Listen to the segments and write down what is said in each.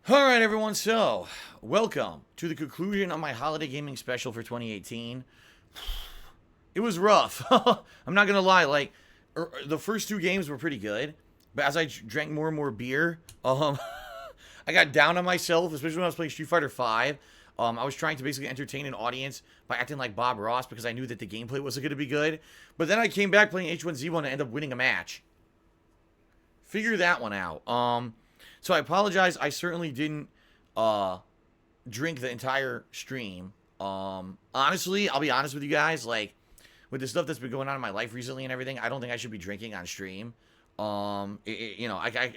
Alright, everyone, so welcome to the conclusion of my holiday gaming special for 2018. It was rough. I'm not gonna lie, the first two games were pretty good, but as I drank more and more beer, I got down on myself, especially when I was playing Street Fighter V. I was trying to basically entertain an audience by acting like Bob Ross because I knew that the gameplay wasn't going to be good. But then I came back playing H1Z1 and ended up winning a match. Figure that one out. So I apologize. I certainly didn't drink the entire stream. Honestly, I'll be honest with you guys. Like, with the stuff that's been going on in my life recently and everything, I don't think I should be drinking on stream. I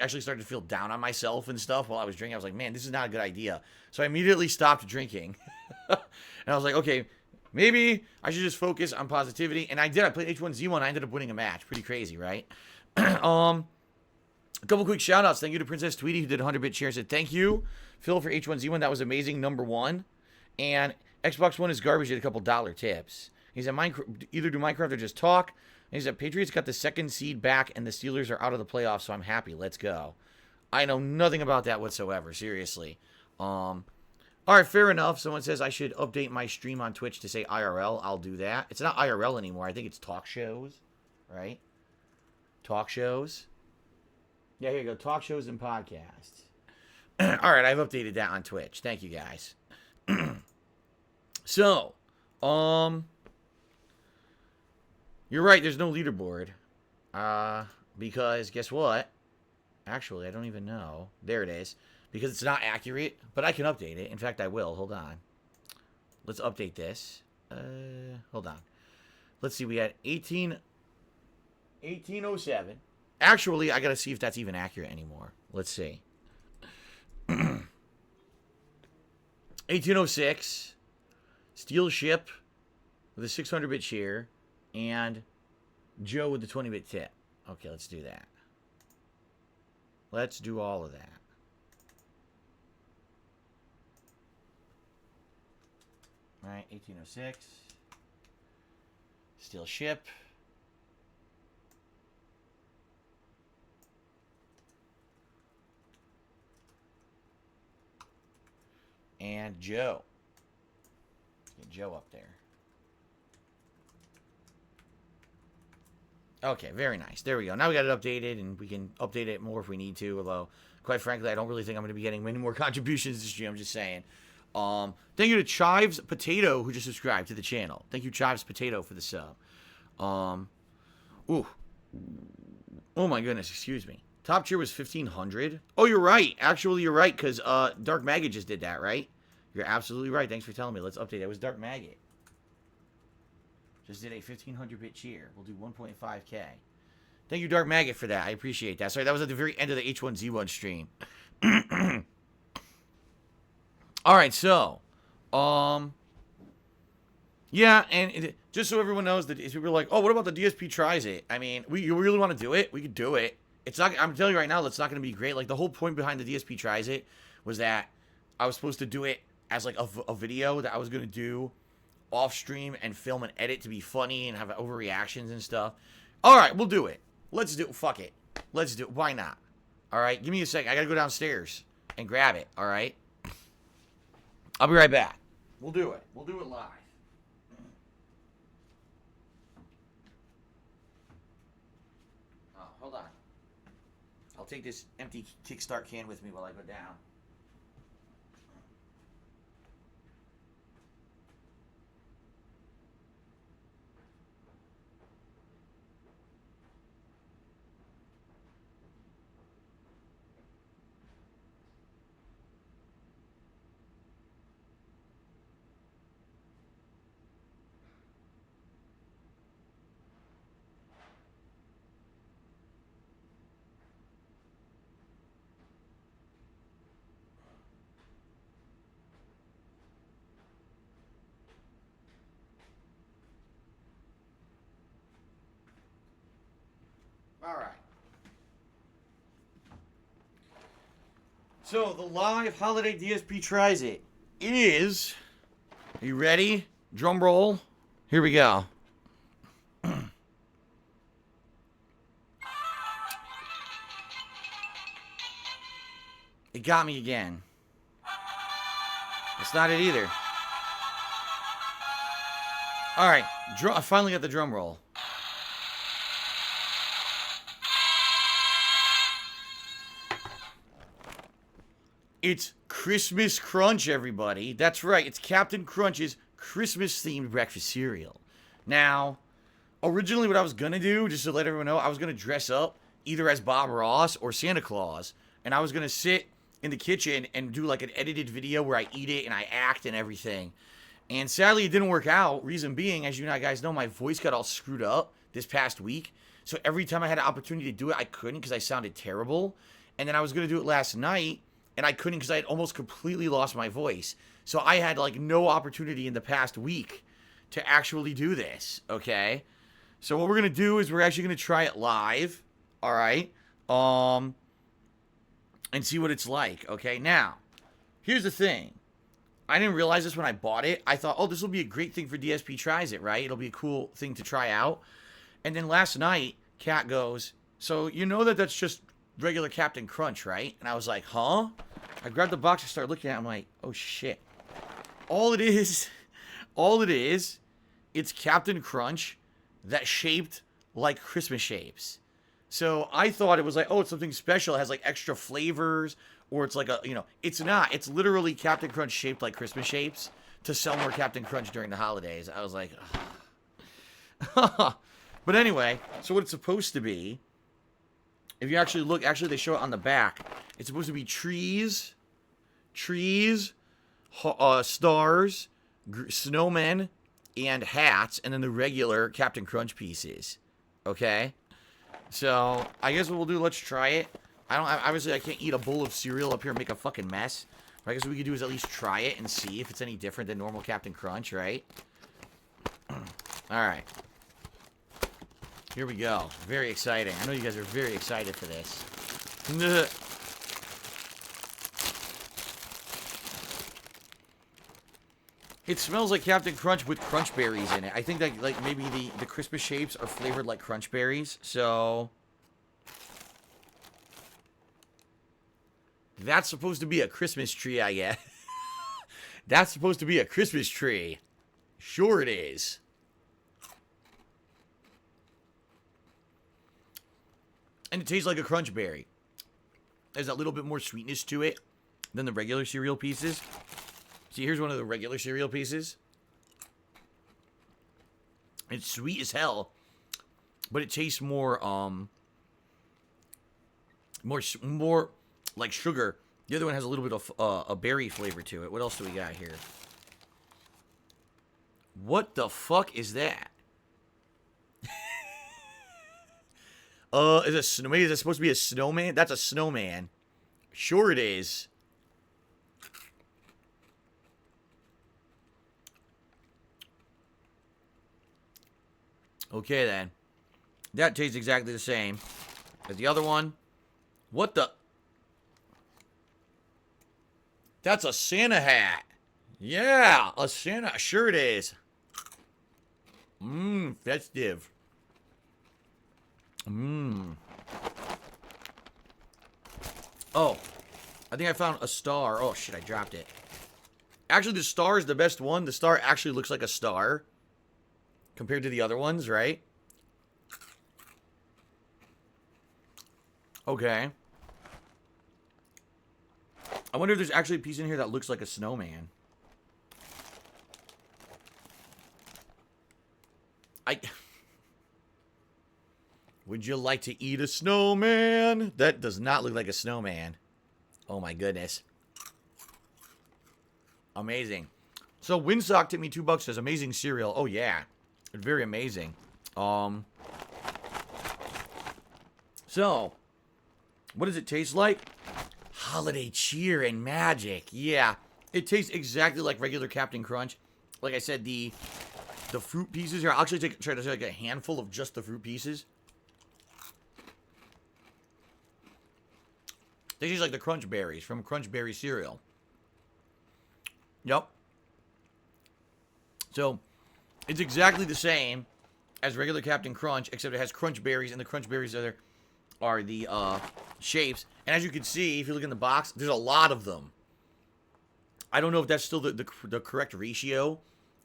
actually started to feel down on myself and stuff while I was drinking. I was like, man, this is not a good idea. So I immediately stopped drinking. And I was like, okay, maybe I should just focus on positivity. And I did. I played H1Z1. I ended up winning a match. Pretty crazy, right? A couple quick shout outs. Thank you to Princess Tweety who did 100-bit share. Said thank you, Phil, for H1Z1. That was amazing. Number one. And Xbox One is garbage. Did a couple dollar tips. He said either do Minecraft or just talk. And he said Patriots got the second seed back and the Steelers are out of the playoffs, so I'm happy. Let's go. I know nothing about that whatsoever. Seriously. All right, fair enough. Someone says I should update my stream on Twitch to say IRL. I'll do that. It's not IRL anymore. I think it's talk shows, right? Talk shows. Yeah, here you go. Talk shows and podcasts. All right, I've updated that on Twitch. Thank you, guys. So, you're right. There's no leaderboard. Because guess what? Actually, I don't even know. There it is. Because it's not accurate, but I can update it. In fact, I will. Hold on. Let's update this. Hold on. Let's see. We had 1807. Actually, I gotta see if that's even accurate anymore. Let's see. 1806. Steel Ship with a 600-bit share. And Joe with the 20-bit tip. Okay, let's do that. Let's do all of that. All right, 1806. Steel Ship. And Joe. Get Joe up there. Okay, very nice. There we go. Now we got it updated, and we can update it more if we need to. Although, quite frankly, I don't really think I'm going to be getting many more contributions this stream. I'm just saying. Thank you to Chives Potato, who just subscribed to the channel. Thank you, Chives Potato, for the sub. Ooh. Oh, my goodness. Excuse me. Top tier was 1,500. Oh, you're right. Actually, you're right, because Dark Maggot just did that, right? You're absolutely right. Thanks for telling me. Let's update it. It was Dark Maggot. Just did a 1,500-bit cheer. We'll do 1.5K. Thank you, Dark Maggot, for that. I appreciate that. Sorry, that was at the very end of the H1Z1 stream. All right, so, yeah, and just so everyone knows that people are like, oh, what about the DSP tries it? I mean, you really want to do it? We could do it. It's not. I'm telling you right now, it's not going to be great. Like, the whole point behind the DSP tries it was that I was supposed to do it as like a video that I was going to do off stream and film and edit to be funny and have overreactions and stuff. All right, we'll do it. Let's do it. Fuck it. Let's do it. Why not? All right, give me a second. I got to go downstairs and grab it. All right. I'll be right back. We'll do it. We'll do it live. Oh, hold on. I'll take this empty Kickstart can with me while I go down. All right. So, the live holiday DSP tries it. It is. Are you ready? Drum roll. Here we go. It got me again. That's not it either. All right, I finally got the drum roll. It's Christmas Crunch, everybody. That's right. It's Captain Crunch's Christmas-themed breakfast cereal. Now, originally what I was going to do, just to let everyone know, I was going to dress up either as Bob Ross or Santa Claus, and I was going to sit in the kitchen and do like an edited video where I eat it and I act and everything. And sadly, it didn't work out. Reason being, as you guys know, my voice got all screwed up this past week. So every time I had an opportunity to do it, I couldn't because I sounded terrible. And then I was going to do it last night, and I couldn't because I had almost completely lost my voice. So I had like no opportunity in the past week to actually do this, okay? So what we're going to do is we're actually going to try it live, all right? And see what it's like, okay? Now, here's the thing. I didn't realize this when I bought it. I thought, oh, this will be a great thing for DSP Tries It, right? It'll be a cool thing to try out. And then last night, Kat goes, so you know that that's just regular Captain Crunch, right? And I was like, huh? I grabbed the box and started looking at it. I'm like, oh, shit. All it is, it's Captain Crunch that's shaped like Christmas shapes. So I thought it was like, oh, it's something special. It has like extra flavors. Or it's like a, it's not. It's literally Captain Crunch shaped like Christmas shapes to sell more Captain Crunch during the holidays. I was like, but anyway, so what it's supposed to be, if you actually look, they show it on the back. It's supposed to be trees, stars, snowmen, and hats, and then the regular Captain Crunch pieces. Okay? So, I guess what we'll do, let's try it. Obviously, I can't eat a bowl of cereal up here and make a fucking mess. But I guess what we could do is at least try it and see if it's any different than normal Captain Crunch, right? Alright. Here we go. Very exciting. I know you guys are very excited for this. It smells like Captain Crunch with crunch berries in it. I think that, like, maybe the Christmas shapes are flavored like crunch berries. So that's supposed to be a Christmas tree, I guess. That's supposed to be a Christmas tree. Sure it is. And it tastes like a crunch berry. There's a little bit more sweetness to it than the regular cereal pieces. See, here's one of the regular cereal pieces. It's sweet as hell, but it tastes more, more like sugar. The other one has a little bit of a berry flavor to it. What else do we got here? What the fuck is that? Is it supposed to be a snowman? That's a snowman. Sure it is. Okay, then. That tastes exactly the same as the other one. What the? That's a Santa hat. Yeah, a Santa. Sure it is. Mmm, festive. Mmm. Oh, I think I found a star. Oh, shit, I dropped it. Actually, the star is the best one. The star actually looks like a star compared to the other ones, right? Okay. I wonder if there's actually a piece in here that looks like a snowman. Would you like to eat a snowman? That does not look like a snowman. Oh my goodness. Amazing. So Windsock tipped me $2. Says amazing cereal. Oh yeah. Very amazing. So, what does it taste like? Holiday cheer and magic. Yeah. It tastes exactly like regular Captain Crunch. Like I said, the fruit pieces here. I'll actually try to take a handful of just the fruit pieces. They taste like the crunch berries from Crunch Berry cereal. Yep. So, it's exactly the same as regular Captain Crunch, except it has crunch berries, and the crunch berries are the shapes. And as you can see, if you look in the box, there's a lot of them. I don't know if that's still the correct ratio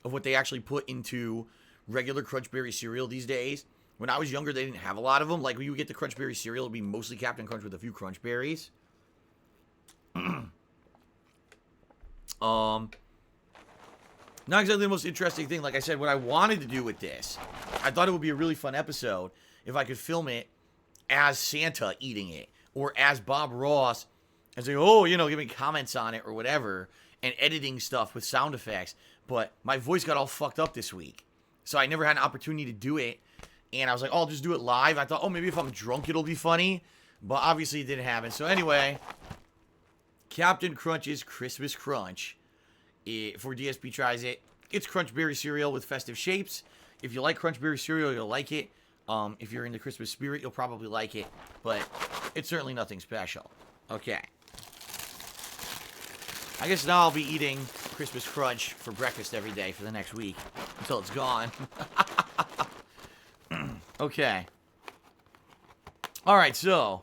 of what they actually put into regular Crunch Berry cereal these days. When I was younger, they didn't have a lot of them. Like, when you would get the Crunch Berry cereal, it would be mostly Captain Crunch with a few Crunch Berries. Not exactly the most interesting thing. Like I said, what I wanted to do with this, I thought it would be a really fun episode if I could film it as Santa eating it, or as Bob Ross, and say, oh, you know, giving comments on it or whatever, and editing stuff with sound effects. But my voice got all fucked up this week, so I never had an opportunity to do it. And I was like, oh, I'll just do it live. I thought, oh, maybe if I'm drunk, it'll be funny. But obviously, it didn't happen. So anyway, Captain Crunch's Christmas Crunch. For DSP tries it. It's Crunch Berry cereal with festive shapes. If you like Crunch Berry cereal, you'll like it. If you're in the Christmas spirit, you'll probably like it. But it's certainly nothing special. Okay. I guess now I'll be eating Christmas Crunch for breakfast every day for the next week. Until it's gone. Okay. Alright, so.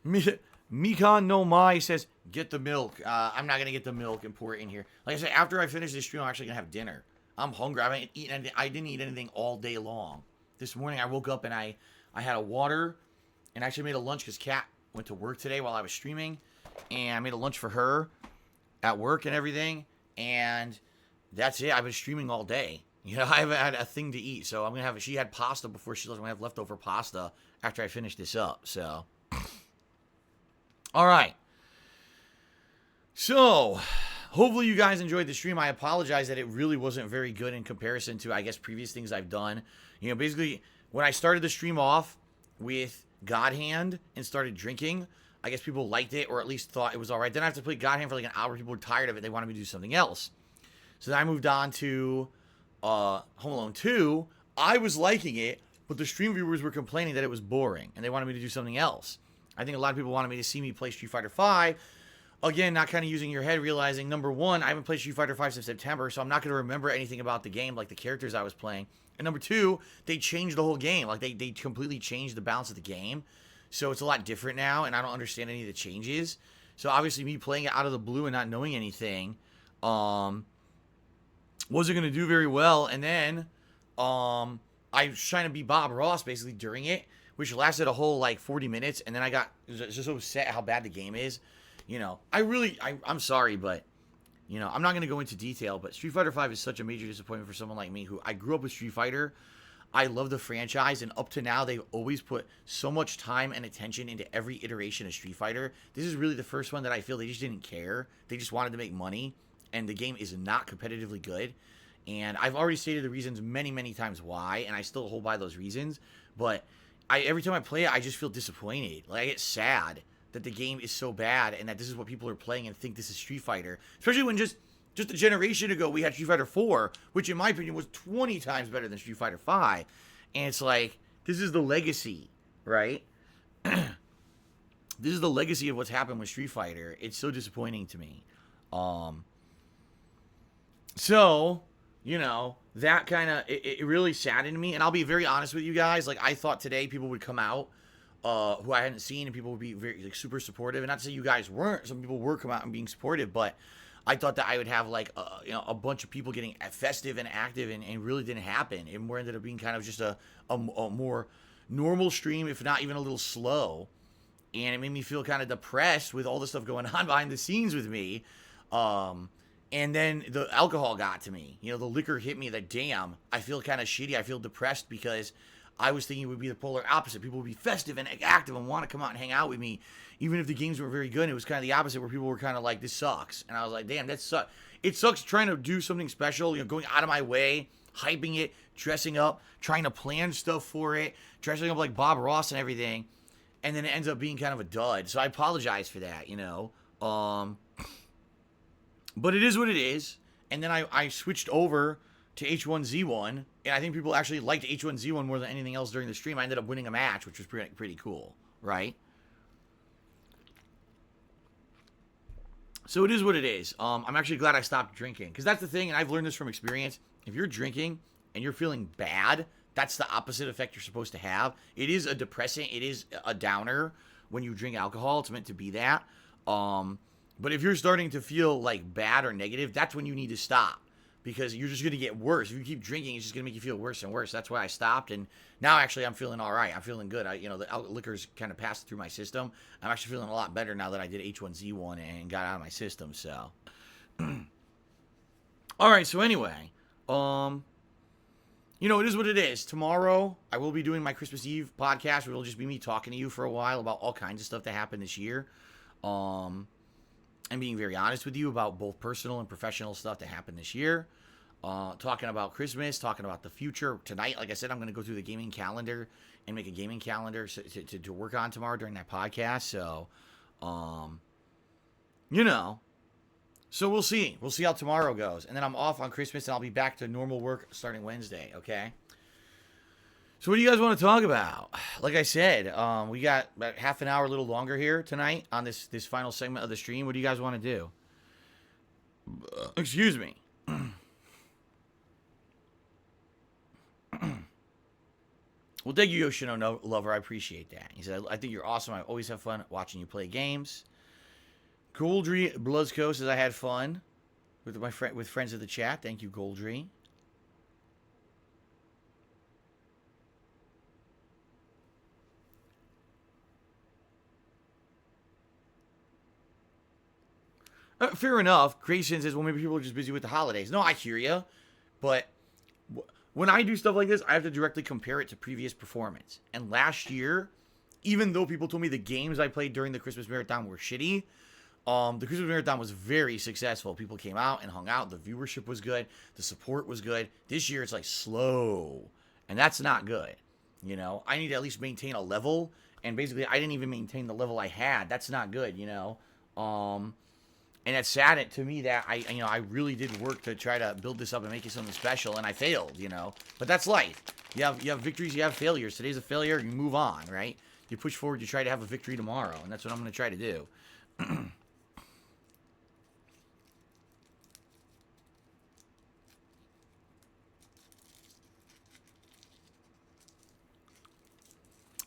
Mikan no Mai says, get the milk. I'm not going to get the milk and pour it in here. Like I said, after I finish this stream, I'm actually going to have dinner. I'm hungry. I didn't eat anything all day long. This morning, I woke up and I had a water. And I actually made a lunch because Kat went to work today while I was streaming. And I made a lunch for her at work and everything. And that's it. I've been streaming all day. You know, I haven't had a thing to eat. So I'm going to have, she had pasta before she left. I'm going to have leftover pasta after I finish this up. So, all right. So, hopefully you guys enjoyed the stream. I apologize that it really wasn't very good in comparison to, I guess, previous things I've done. You know, basically, when I started the stream off with God Hand and started drinking, I guess people liked it, or at least thought it was all right. Then I have to play God Hand for like an hour. People were tired of it. They wanted me to do something else. So then I moved on to Home Alone 2. I was liking it, but the stream viewers were complaining that it was boring, and they wanted me to do something else. I think a lot of people wanted me to see me play Street Fighter V. Again, not kind of using your head, realizing, number one, I haven't played Street Fighter V since September, so I'm not going to remember anything about the game, like the characters I was playing. And number two, they changed the whole game. Like, they completely changed the balance of the game. So it's a lot different now, and I don't understand any of the changes. So obviously, me playing it out of the blue and not knowing anything, wasn't going to do very well. And then, I was trying to be Bob Ross, basically, during it, which lasted a whole, like, 40 minutes. And then I got just so upset how bad the game is. You know, I'm sorry, but, you know, I'm not going to go into detail, but Street Fighter V is such a major disappointment for someone like me who I grew up with Street Fighter. I love the franchise, and up to now, they've always put so much time and attention into every iteration of Street Fighter. This is really the first one that I feel they just didn't care. They just wanted to make money, and the game is not competitively good. And I've already stated the reasons many, many times why, and I still hold by those reasons. But every time I play it, I just feel disappointed. Like, I get sad that the game is so bad and that this is what people are playing and think this is Street Fighter. Especially when just a generation ago we had Street Fighter 4, which in my opinion was 20 times better than Street Fighter 5. And it's like, this is the legacy, right? This is the legacy of what's happened with Street Fighter. It's so disappointing to me. So, you know, that kind of, it really saddened me. And I'll be very honest with you guys. Like, I thought today people would come out who I hadn't seen, and people would be very, like, super supportive. And not to say you guys weren't. Some people were coming out and being supportive, but I thought that I would have, like, you know, a bunch of people getting festive and active, and really didn't happen. It more ended up being kind of just a more normal stream, if not even a little slow. And it made me feel kind of depressed with all the stuff going on behind the scenes with me. And then the alcohol got to me. You know, the liquor hit me that, damn, I feel kind of shitty. I feel depressed because I was thinking it would be the polar opposite. People would be festive and active and want to come out and hang out with me, even if the games were very good. It was kind of the opposite, where people were kind of like, this sucks. And I was like, damn, that sucks. It sucks trying to do something special, you know, going out of my way, hyping it, dressing up, trying to plan stuff for it, dressing up like Bob Ross and everything. And then it ends up being kind of a dud. So I apologize for that, you know. But it is what it is. And then I switched over to H1Z1, and I think people actually liked H1Z1 more than anything else during the stream. I ended up winning a match, which was pretty cool, right? So it is what it is. I'm actually glad I stopped drinking, because that's the thing, and I've learned this from experience. If you're drinking and you're feeling bad, that's the opposite effect you're supposed to have. It is a depressant, it is a downer when you drink alcohol. It's meant to be that. But if you're starting to feel like bad or negative, that's when you need to stop, because you're just going to get worse. If you keep drinking, it's just going to make you feel worse and worse. That's why I stopped, and now actually I'm feeling all right. I'm feeling good. The liquor's kind of passed through my system. I'm actually feeling a lot better now that I did H1Z1 and got out of my system. So, all right. So anyway, it is what it is. Tomorrow I will be doing my Christmas Eve podcast, where it'll just be me talking to you for a while about all kinds of stuff that happened this year. And being very honest with you about both personal and professional stuff that happened this year. Talking about Christmas, talking about the future. Tonight, like I said, I'm going to go through the gaming calendar and make a gaming calendar to work on tomorrow during that podcast. So, so we'll see. We'll see how tomorrow goes. And then I'm off on Christmas, and I'll be back to normal work starting Wednesday, okay? So what do you guys want to talk about? Like I said, we got about half an hour, a little longer here tonight on this final segment of the stream. What do you guys want to do? Excuse me. Well, thank you, Yoshino Lover. I appreciate that. He said, I think you're awesome. I always have fun watching you play games. Goldry Bloodsco says, I had fun with friends of the chat. Thank you, Goldry. Fair enough. Grayson says, well, maybe people are just busy with the holidays. No, I hear you. But when I do stuff like this, I have to directly compare it to previous performance. And last year, even though people told me the games I played during the Christmas Marathon were shitty, the Christmas Marathon was very successful. People came out and hung out. The viewership was good. The support was good. This year, it's like slow. And that's not good. I need to at least maintain a level. And basically, I didn't even maintain the level I had. That's not good, And it's sad to me that I really did work to try to build this up and make it something special, and I failed, But that's life. You have victories, you have failures. Today's a failure, you move on, right? You push forward, you try to have a victory tomorrow, and that's what I'm going to try to do.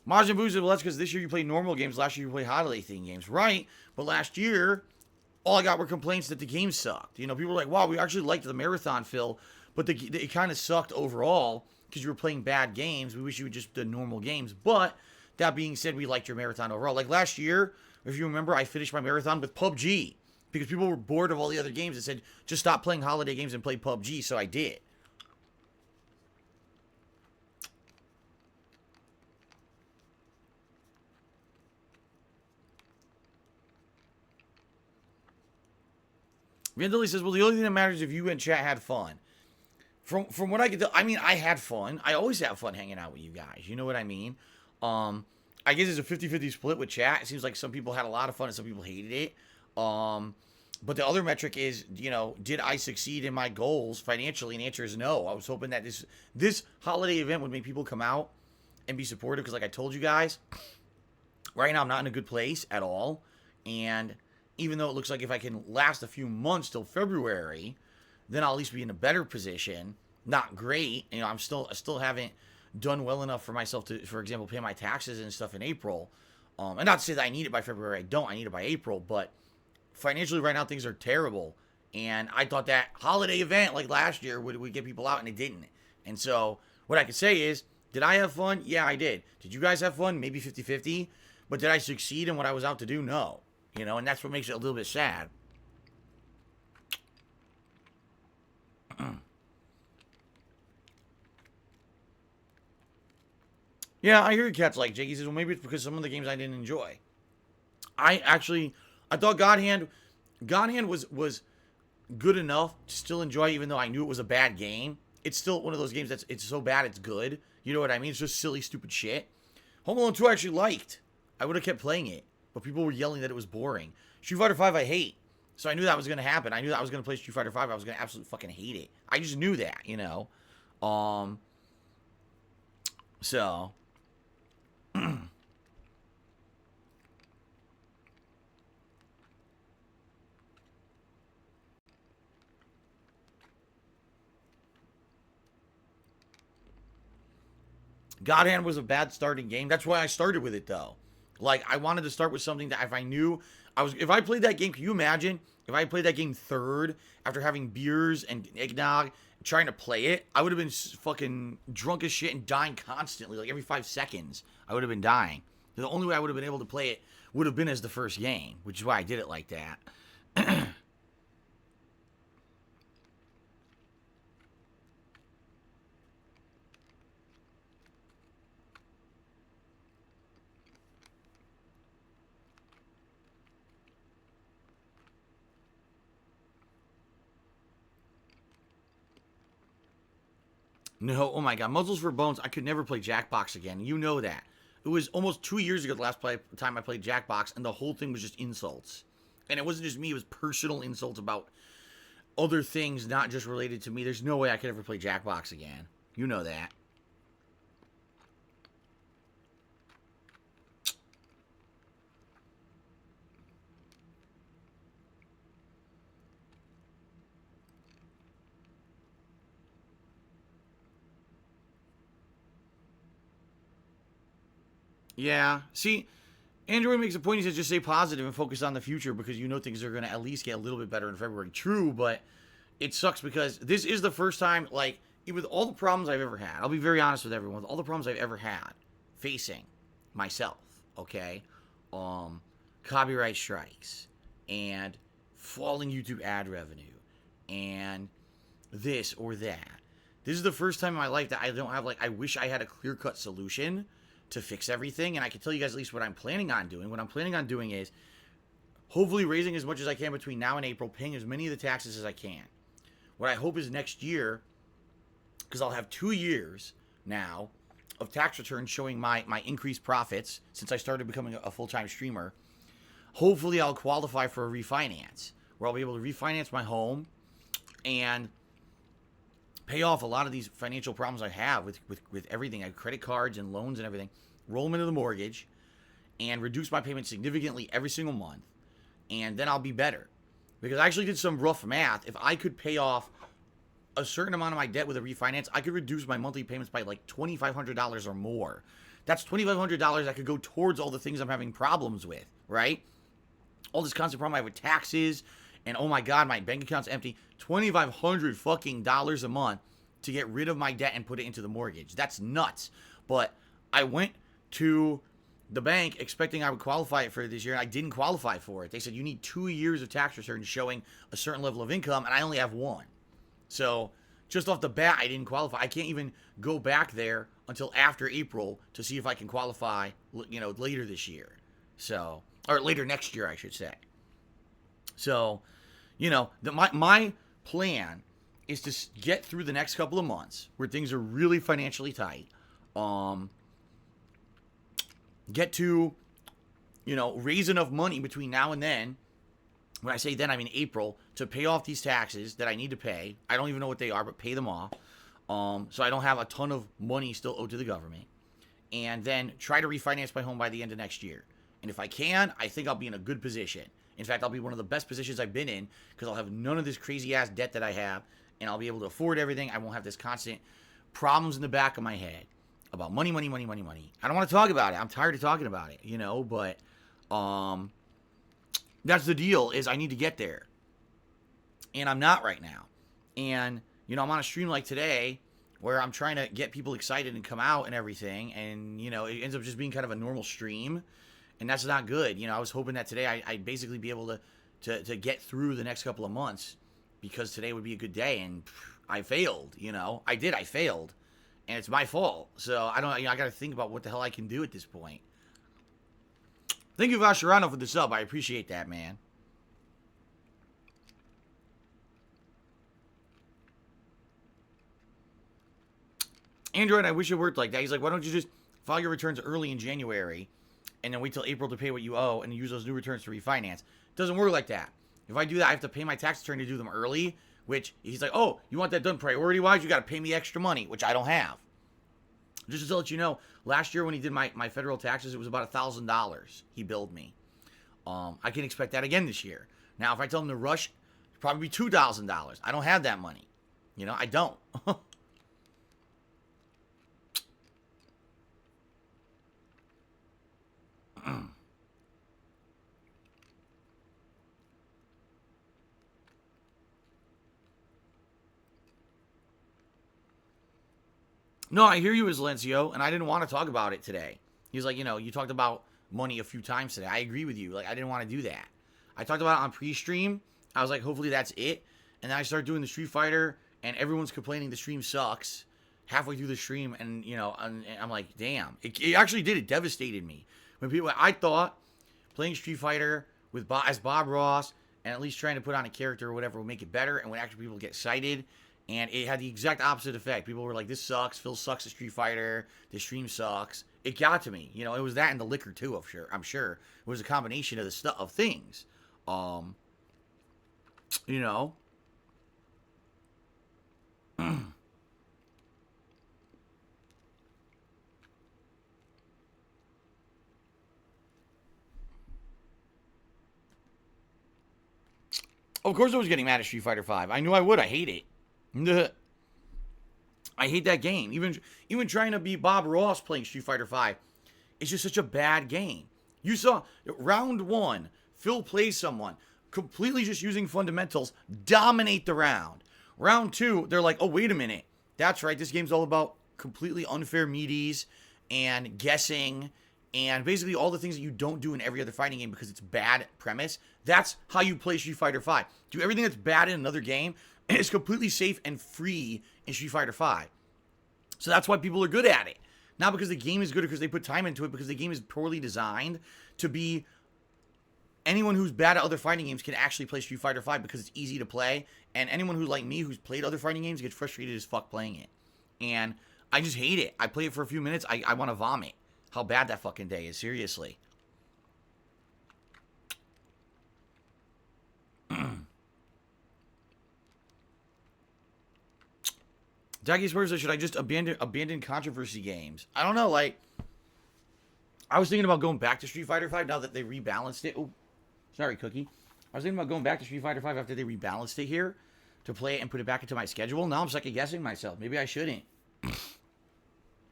Majin Buu said, well, that's because this year you played normal games, last year you played holiday-themed games. Right, but last year, all I got were complaints that the game sucked. People were like, wow, we actually liked the marathon, Phil, but it kind of sucked overall because you were playing bad games. We wish you would just do normal games. But that being said, we liked your marathon overall. Like last year, if you remember, I finished my marathon with PUBG because people were bored of all the other games and said, just stop playing holiday games and play PUBG. So I did. Vandali says, well, the only thing that matters is if you and chat had fun. From what I can tell, I had fun. I always have fun hanging out with you guys. You know what I mean? I guess it's a 50-50 split with chat. It seems like some people had a lot of fun and some people hated it. But the other metric is, did I succeed in my goals financially? And the answer is no. I was hoping that this holiday event would make people come out and be supportive because like I told you guys, right now I'm not in a good place at all. And even though it looks like if I can last a few months till February, then I'll at least be in a better position. Not great. I still haven't done well enough for myself to, for example, pay my taxes and stuff in April. And not to say that I need it by February. I don't. I need it by April. But financially right now, things are terrible. And I thought that holiday event like last year would get people out, and it didn't. And so what I could say is, did I have fun? Yeah, I did. Did you guys have fun? Maybe 50-50. But did I succeed in what I was out to do? No. And that's what makes it a little bit sad. Yeah, I hear cats like Jake. He says, well, maybe it's because some of the games I didn't enjoy. I thought God Hand was good enough to still enjoy, even though I knew it was a bad game. It's still one of those games it's so bad it's good. You know what I mean? It's just silly, stupid shit. Home Alone 2 I actually liked. I would have kept playing it. But people were yelling that it was boring. Street Fighter 5 I hate. So I knew that was going to happen. I knew that I was going to play Street Fighter 5. I was going to absolutely fucking hate it. I just knew that, So. God Hand was a bad starting game. That's why I started with it, though. Like, I wanted to start with something that if I knew if I played that game, can you imagine if I played that game third after having beers and eggnog, trying to play it? I would have been fucking drunk as shit and dying constantly. Like, every 5 seconds, I would have been dying. The only way I would have been able to play it would have been as the first game, which is why I did it like that. No, oh my god, Muzzles for Bones, I could never play Jackbox again. You know that. It was almost 2 years ago the last time I played Jackbox, and the whole thing was just insults. And it wasn't just me, it was personal insults about other things not just related to me. There's no way I could ever play Jackbox again. You know that. Yeah. See, Android makes a point. He says just stay positive and focus on the future because you know things are going to at least get a little bit better in February. True, but it sucks because this is the first time, like, with all the problems I've ever had, I'll be very honest with everyone, with all the problems I've ever had facing myself, okay? Copyright strikes and falling YouTube ad revenue and this or that. This is the first time in my life that I don't have, like, I wish I had a clear-cut solution to fix everything, and I can tell you guys at least what I'm planning on doing. What I'm planning on doing is hopefully raising as much as I can between now and April, paying as many of the taxes as I can. What I hope is next year, because I'll have 2 years now of tax returns showing my increased profits since I started becoming a full-time streamer, hopefully I'll qualify for a refinance, where I'll be able to refinance my home and pay off a lot of these financial problems I have with everything. I have credit cards and loans and everything. Roll them into the mortgage and reduce my payments significantly every single month. And then I'll be better. Because I actually did some rough math. If I could pay off a certain amount of my debt with a refinance, I could reduce my monthly payments by like $2,500 or more. That's $2,500 that could go towards all the things I'm having problems with, right? All this constant problem I have with taxes, and oh my god, my bank account's empty. $2,500 fucking dollars a month to get rid of my debt and put it into the mortgage. That's nuts. But I went to the bank expecting I would qualify it for this year, and I didn't qualify for it. They said you need 2 years of tax returns showing a certain level of income, and I only have 1. So just off the bat, I didn't qualify. I can't even go back there until after April to see if I can qualify, you know, later this year. So, or later next year, I should say. So, you know, my plan is to get through the next couple of months where things are really financially tight. Get to, you know, raise enough money between now and then. When I say then, I mean April, to pay off these taxes that I need to pay. I don't even know what they are, but pay them off. So I don't have a ton of money still owed to the government. And then try to refinance my home by the end of next year. And if I can, I think I'll be in a good position. In fact, I'll be one of the best positions I've been in because I'll have none of this crazy-ass debt that I have, and I'll be able to afford everything. I won't have this constant problems in the back of my head about money, money, money, money, money. I don't want to talk about it. I'm tired of talking about it, you know, but that's the deal is I need to get there. And I'm not right now. And, you know, I'm on a stream like today where I'm trying to get people excited and come out and everything, and, you know, it ends up just being kind of a normal stream. And that's not good. You know, I was hoping that today I'd basically be able to get through the next couple of months because today would be a good day. And I failed, you know. I failed. And it's my fault. So I don't, you know, I got to think about what the hell I can do at this point. Thank you, Vasharano, for the sub. I appreciate that, man. Android, I wish it worked like that. He's like, why don't you just file your returns early in January and then wait till April to pay what you owe and use those new returns to refinance? It doesn't work like that. If I do that, I have to pay my tax return to do them early, which he's like, oh, you want that done priority-wise? You got to pay me extra money, which I don't have. Just to let you know, last year when he did my federal taxes, it was about $1,000 he billed me. I can expect that again this year. Now, if I tell him to rush, it'll probably be $2,000. I don't have that money. You know, I don't. No, I hear you, Silencio, and I didn't want to talk about it today. He's like, you talked about money a few times today. I agree with you. Like, I didn't want to do that. I talked about it on pre-stream. I was like, hopefully that's it. And then I started doing the Street Fighter, and everyone's complaining the stream sucks halfway through the stream, and, and I'm like, damn. It actually did. It devastated me. I thought playing Street Fighter as Bob Ross and at least trying to put on a character or whatever would make it better, and would actually people get excited. And it had the exact opposite effect. People were like, this sucks. Phil sucks at Street Fighter. The stream sucks. It got to me. It was that and the liquor too, I'm sure. It was a combination of the stuff of things. Of course I was getting mad at Street Fighter 5. I knew I would. I hate it. I hate that game. Even trying to be Bob Ross playing Street Fighter 5, it's just such a bad game. You saw round 1, Phil plays someone completely just using fundamentals, dominate the round. Round 2, they're like, oh, wait a minute. That's right. This game's all about completely unfair meaties and guessing and basically all the things that you don't do in every other fighting game because it's bad premise. That's how you play Street Fighter 5. Do everything that's bad in another game, and it's completely safe and free in Street Fighter 5. So that's why people are good at it. Not because the game is good or because they put time into it, because the game is poorly designed to be... Anyone who's bad at other fighting games can actually play Street Fighter 5 because it's easy to play. And anyone who, like me, who's played other fighting games gets frustrated as fuck playing it. And I just hate it. I play it for a few minutes. I want to vomit. How bad that fucking day is. Seriously. Jackie Spurs says, should I just abandon controversy games? I don't know, like... I was thinking about going back to Street Fighter 5 now that they rebalanced it. Oh, sorry, Cookie. I was thinking about going back to Street Fighter 5 after they rebalanced it here to play it and put it back into my schedule. Now I'm second guessing myself. Maybe I shouldn't.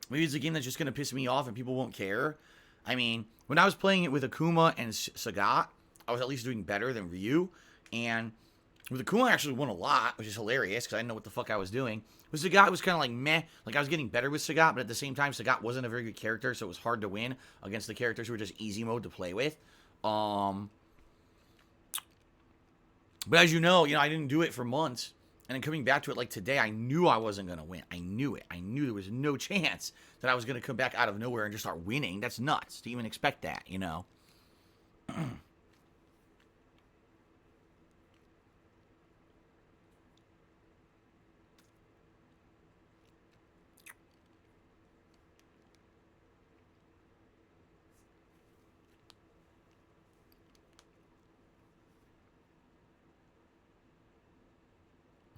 Maybe it's a game that's just going to piss me off and people won't care. I mean, when I was playing it with Akuma and Sagat, I was at least doing better than Ryu. And with Akuma, I actually won a lot, which is hilarious because I didn't know what the fuck I was doing. With Sagat, it was kind of like meh. Like, I was getting better with Sagat, but at the same time, Sagat wasn't a very good character, so it was hard to win against the characters who were just easy mode to play with. But as you know, I didn't do it for months. And then coming back to it like today, I knew I wasn't going to win. I knew it. I knew there was no chance that I was going to come back out of nowhere and just start winning. That's nuts to even expect that,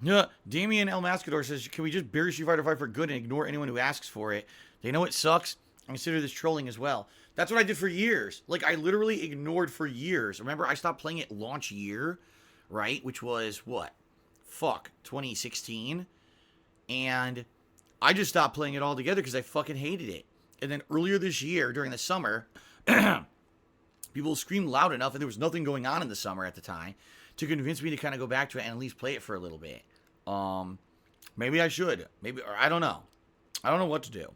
Yeah, Damien El Mascador says, can we just bury Street Fighter 5 for good and ignore anyone who asks for it? They know it sucks. I consider this trolling as well. That's what I did for years. Like, I literally ignored for years. Remember, I stopped playing it launch year, right? Which was, what? 2016. And I just stopped playing it altogether because I fucking hated it. And then earlier this year, during the summer, people screamed loud enough, and there was nothing going on in the summer at the time, to convince me to kind of go back to it and at least play it for a little bit. Maybe I should. Maybe, or I don't know. I don't know what to do.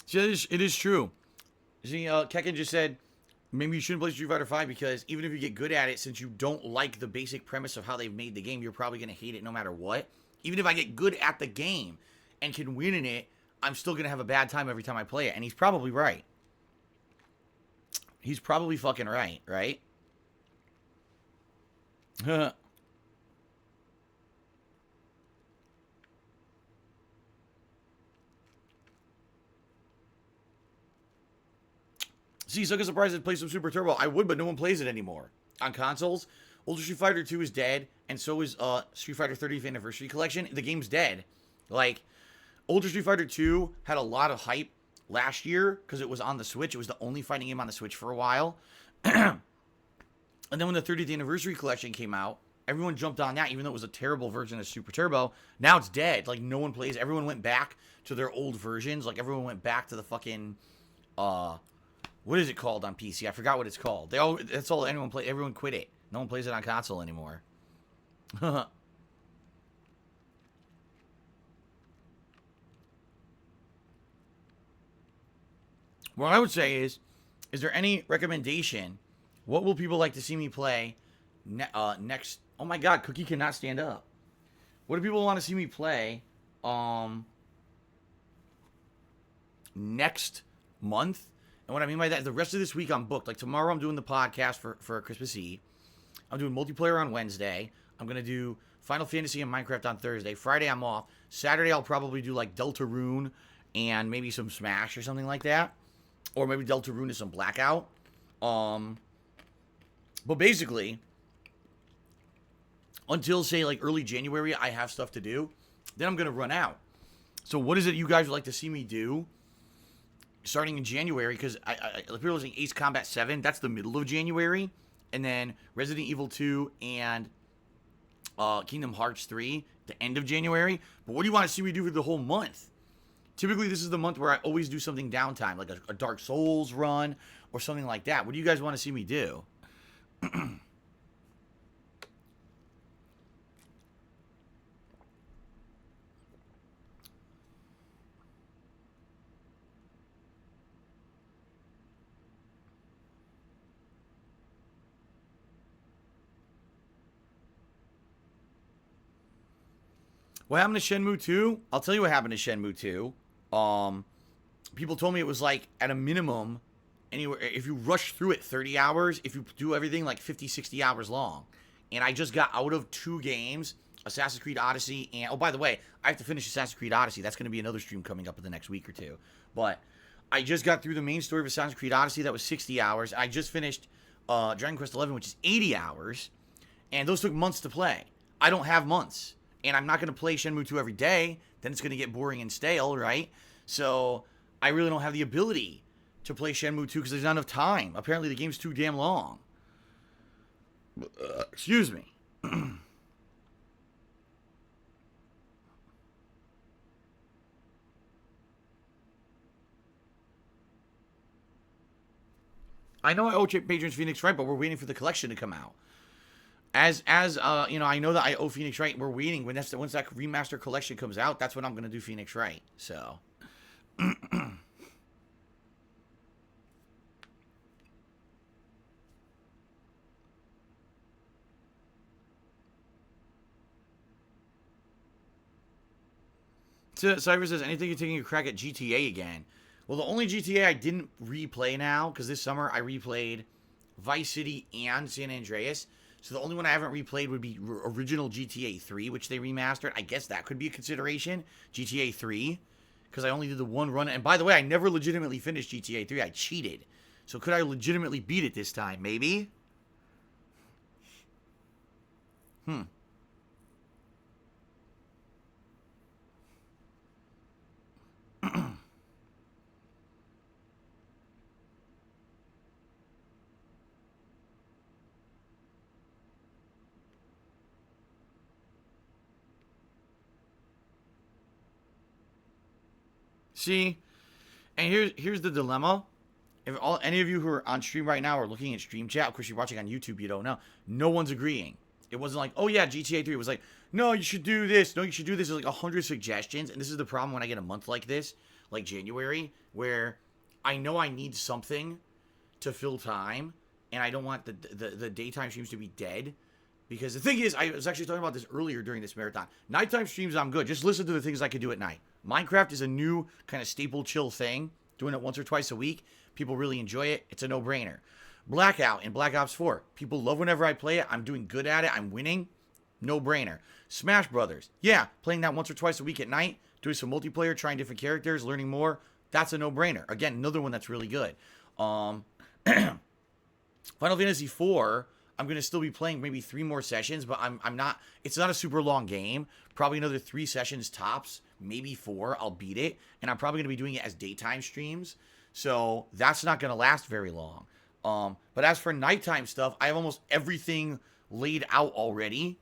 See, it is true. See, Kekken just said, maybe you shouldn't play Street Fighter 5 because even if you get good at it, since you don't like the basic premise of how they've made the game, you're probably going to hate it no matter what. Even if I get good at the game and can win in it, I'm still going to have a bad time every time I play it. And he's probably right. He's probably fucking right, right? See, so surprised to play some Super Turbo. I would, but no one plays it anymore. On consoles, Ultra Street Fighter 2 is dead, and so is Street Fighter 30th Anniversary Collection. The game's dead. Like, Ultra Street Fighter 2 had a lot of hype last year because it was on the Switch. It was the only fighting game on the Switch for a while. And then when the 30th anniversary collection came out, everyone jumped on that, even though it was a terrible version of Super Turbo. Now it's dead. Like, no one plays. Everyone went back to their old versions. Like, everyone went back to the fucking, what is it called on PC? I forgot what it's called. That's all anyone play. Everyone quit it. No one plays it on console anymore. What I would say is there any recommendation? What will people like to see me play next? Oh my God, Cookie cannot stand up. What do people want to see me play next month? And what I mean by that, the rest of this week I'm booked. Like tomorrow I'm doing the podcast for Christmas Eve. I'm doing multiplayer on Wednesday. I'm going to do Final Fantasy and Minecraft on Thursday. Friday I'm off. Saturday I'll probably do like Deltarune and maybe some Smash or something like that. Or maybe Deltarune and some Blackout. But basically, until say like early January, I have stuff to do. Then I'm going to run out. So what is it you guys would like to see me do starting in January? Because people are saying Ace Combat 7, that's the middle of January. And then Resident Evil 2 and Kingdom Hearts 3, the end of January. But what do you want to see me do for the whole month? Typically, this is the month where I always do something downtime, like a Dark Souls run or something like that. What do you guys want to see me do? What happened to Shenmue 2? I'll tell you what happened to Shenmue 2. People told me it was like at a minimum, anywhere if you rush through it 30 hours, if you do everything like 50, 60 hours long. And I just got out of 2 games, Assassin's Creed Odyssey, and oh, by the way, I have to finish Assassin's Creed Odyssey. That's going to be another stream coming up in the next week or two. But I just got through the main story of Assassin's Creed Odyssey. That was 60 hours. I just finished Dragon Quest 11, which is 80 hours. And those took months to play. I don't have months. And I'm not going to play Shenmue 2 every day. Then it's going to get boring and stale, right? So I really don't have the ability to play Shenmue 2 because there's not enough time. Apparently the game's too damn long. Excuse me. I know I owe patrons Phoenix Wright, but we're waiting for the collection to come out. As you know, I know that I owe Phoenix Wright. We're waiting once that remaster collection comes out. That's when I'm gonna do Phoenix Wright. So, Cypher says, anything you're taking a crack at GTA again? Well, the only GTA I didn't replay now, because this summer I replayed Vice City and San Andreas. So the only one I haven't replayed would be original GTA 3, which they remastered. I guess that could be a consideration, GTA 3, because I only did the one run. And by the way, I never legitimately finished GTA 3. I cheated. So could I legitimately beat it this time? Maybe? See? And here's the dilemma. If any of you who are on stream right now are looking at stream chat, of course you're watching on YouTube, you don't know. No one's agreeing. It wasn't like, oh yeah, GTA 3. It was like, no, you should do this. No, you should do this. There's like 100 suggestions. And this is the problem when I get a month like this, like January, where I know I need something to fill time. And I don't want the daytime streams to be dead. Because the thing is, I was actually talking about this earlier during this marathon. Nighttime streams, I'm good. Just listen to the things I could do at night. Minecraft is a new kind of staple chill thing. Doing it once or twice a week. People really enjoy it. It's a no-brainer. Blackout in Black Ops 4. People love whenever I play it. I'm doing good at it. I'm winning. No-brainer. Smash Brothers. Yeah, playing that once or twice a week at night. Doing some multiplayer, trying different characters, learning more. That's a no-brainer. Again, another one that's really good. Final Fantasy 4... I'm going to still be playing maybe 3 more sessions, but I'm not, it's not a super long game. Probably another 3 sessions tops, maybe 4. I'll beat it. And I'm probably going to be doing it as daytime streams. So that's not going to last very long. But as for nighttime stuff, I have almost everything laid out already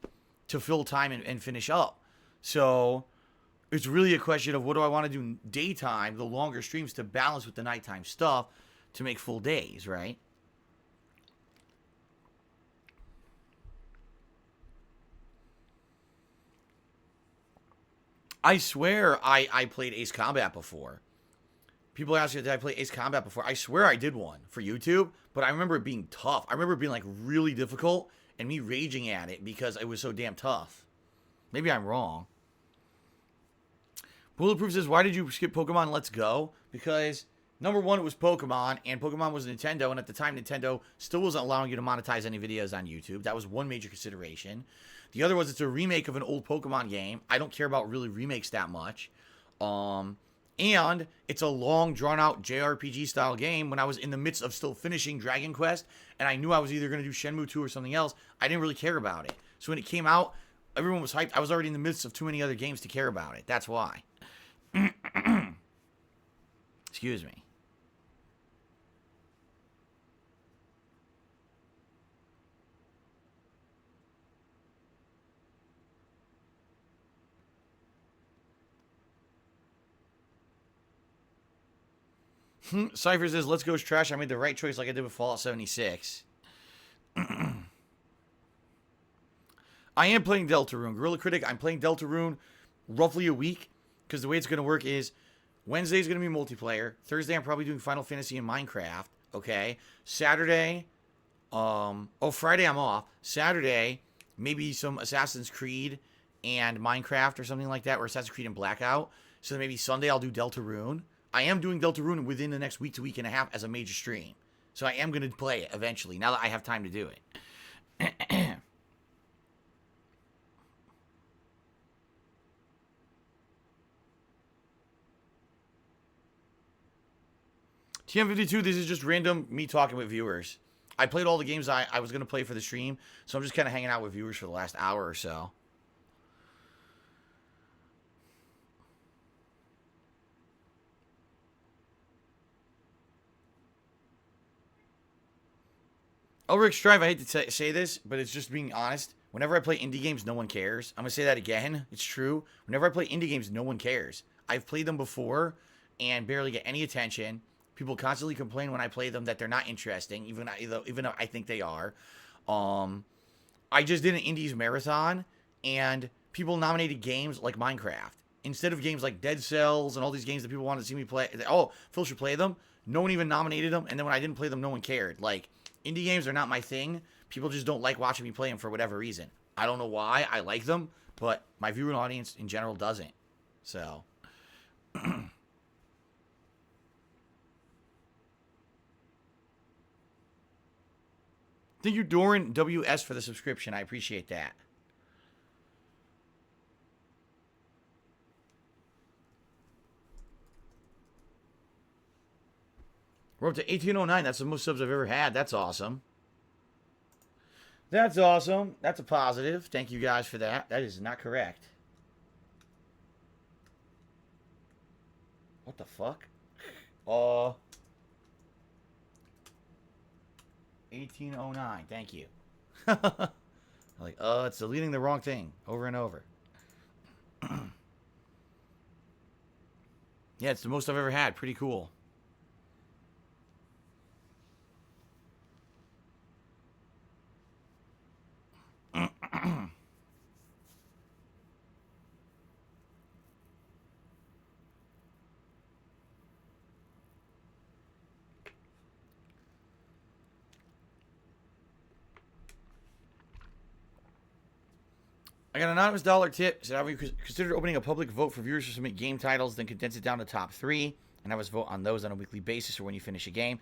to fill time and finish up. So it's really a question of what do I want to do daytime, the longer streams, to balance with the nighttime stuff to make full days, right? I swear I played Ace Combat before. People ask me, did I play Ace Combat before? I swear I did one for YouTube, but I remember it being tough. I remember it being like really difficult and me raging at it because it was so damn tough. Maybe I'm wrong. Bulletproof says, why did you skip Pokemon Let's Go? Because, number one, it was Pokemon, and Pokemon was Nintendo, and at the time, Nintendo still wasn't allowing you to monetize any videos on YouTube. That was one major consideration. The other was it's a remake of an old Pokemon game. I don't care about really remakes that much. And it's a long, drawn-out JRPG-style game when I was in the midst of still finishing Dragon Quest, and I knew I was either going to do Shenmue 2 or something else. I didn't really care about it. So when it came out, everyone was hyped. I was already in the midst of too many other games to care about it. That's why. Excuse me. Cypher says, let's go trash. I made the right choice like I did with Fallout 76. I am playing Deltarune. Gorilla Critic, I'm playing Deltarune roughly a week. Because the way it's going to work is Wednesday is going to be multiplayer. Thursday, I'm probably doing Final Fantasy and Minecraft. Okay. Saturday, Friday, I'm off. Saturday, maybe some Assassin's Creed and Minecraft or something like that, or Assassin's Creed and Blackout. So then maybe Sunday, I'll do Deltarune. I am doing Deltarune within the next week to week and a half as a major stream. So I am going to play it eventually, now that I have time to do it. TM52, this is just random me talking with viewers. I played all the games I was going to play for the stream, so I'm just kind of hanging out with viewers for the last hour or so. Ulrich Strive, I hate to say this, but it's just being honest. Whenever I play indie games, no one cares. I'm going to say that again. It's true. Whenever I play indie games, no one cares. I've played them before and barely get any attention. People constantly complain when I play them that they're not interesting, even though I think they are. I just did an Indies marathon, and people nominated games like Minecraft. Instead of games like Dead Cells and all these games that people wanted to see me play. Oh, Phil should play them. No one even nominated them, and then when I didn't play them, no one cared. Like, indie games are not my thing. People just don't like watching me play them for whatever reason. I don't know why. I like them, but my viewing audience in general doesn't. So... Thank you, Doran WS, for the subscription. I appreciate that. We're up to 1809. That's the most subs I've ever had. That's awesome. That's awesome. That's a positive. Thank you guys for that. That is not correct. What the fuck? 1809. Thank you. Like, it's deleting the wrong thing over and over. Yeah, it's the most I've ever had. Pretty cool. I got an anonymous dollar tip. Said, have you considered opening a public vote for viewers to submit game titles, then condense it down to top 3, and have us vote on those on a weekly basis or when you finish a game?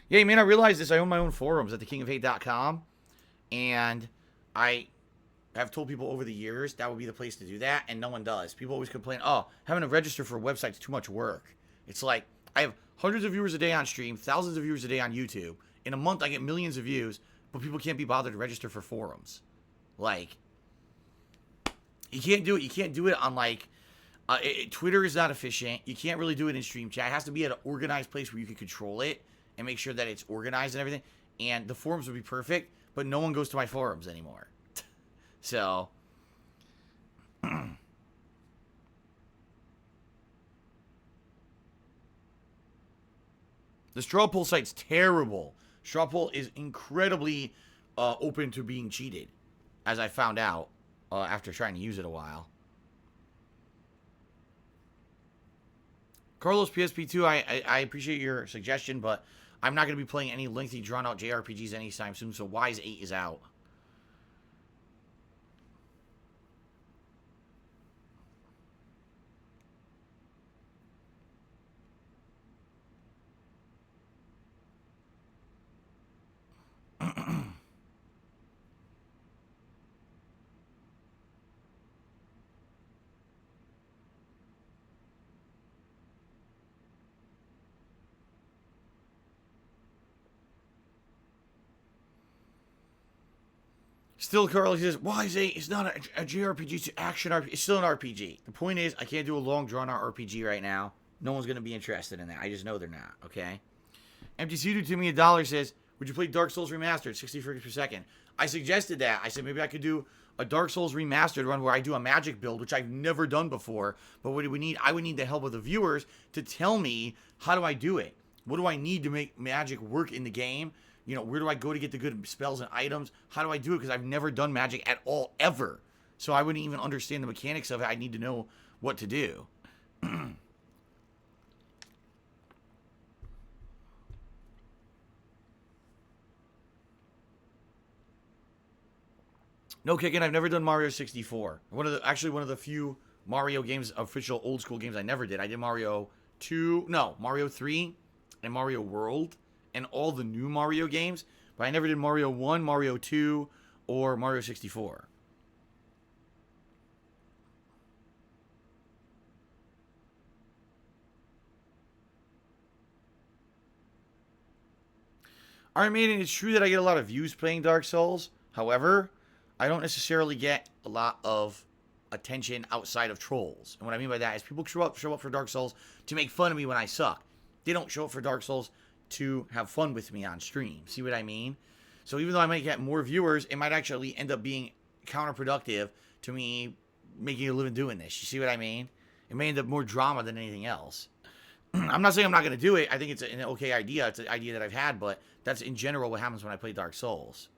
Yeah, you may not realize this. I own my own forums at thekingofhate.com, and I have told people over the years that would be the place to do that, and no one does. People always complain, oh, having to register for a website is too much work. It's like, I have hundreds of viewers a day on stream, thousands of viewers a day on YouTube. In a month, I get millions of views, but people can't be bothered to register for forums. Like... You can't do it. You can't do it on, like, Twitter is not efficient. You can't really do it in stream chat. It has to be at an organized place where you can control it and make sure that it's organized and everything. and the forums would be perfect, but no one goes to my forums anymore. So, the straw poll site's terrible. Straw poll is incredibly open to being cheated, as I found out after trying to use it a while. Carlos PSP2, I appreciate your suggestion, but I'm not going to be playing any lengthy, drawn-out JRPGs anytime soon, so Wise 8 is out. Still, Carl, he says, Wise 8 is not a JRPG, it's an action RPG. It's still an RPG. The point is, I can't do a long, drawn-out RPG right now. No one's going to be interested in that. I just know they're not, okay? MTC to me $1 says, would you play Dark Souls Remastered, 60 frames per second? I suggested that. I said maybe I could do a Dark Souls Remastered run where I do a magic build, which I've never done before. But what do we need? I would need the help of the viewers to tell me, how do I do it? What do I need to make magic work in the game? You know, where do I go to get the good spells and items? How do I do it? Because I've never done magic at all, ever. So I wouldn't even understand the mechanics of it. I need to know what to do. No kicking. I've never done Mario 64. One of the few Mario games, official old school games I never did. I did Mario 3 and Mario World and all the new Mario games, but I never did Mario 1, Mario 2, or Mario 64. Iron Maiden, it's true that I get a lot of views playing Dark Souls. However, I don't necessarily get a lot of attention outside of trolls. And what I mean by that is people show up for Dark Souls to make fun of me when I suck. They don't show up for Dark Souls to have fun with me on stream. See what I mean? So even though I might get more viewers, it might actually end up being counterproductive to me making a living doing this. You see what I mean? It may end up more drama than anything else. I'm not saying I'm not going to do it. I think it's an okay idea. It's an idea that I've had, but that's in general what happens when I play Dark Souls.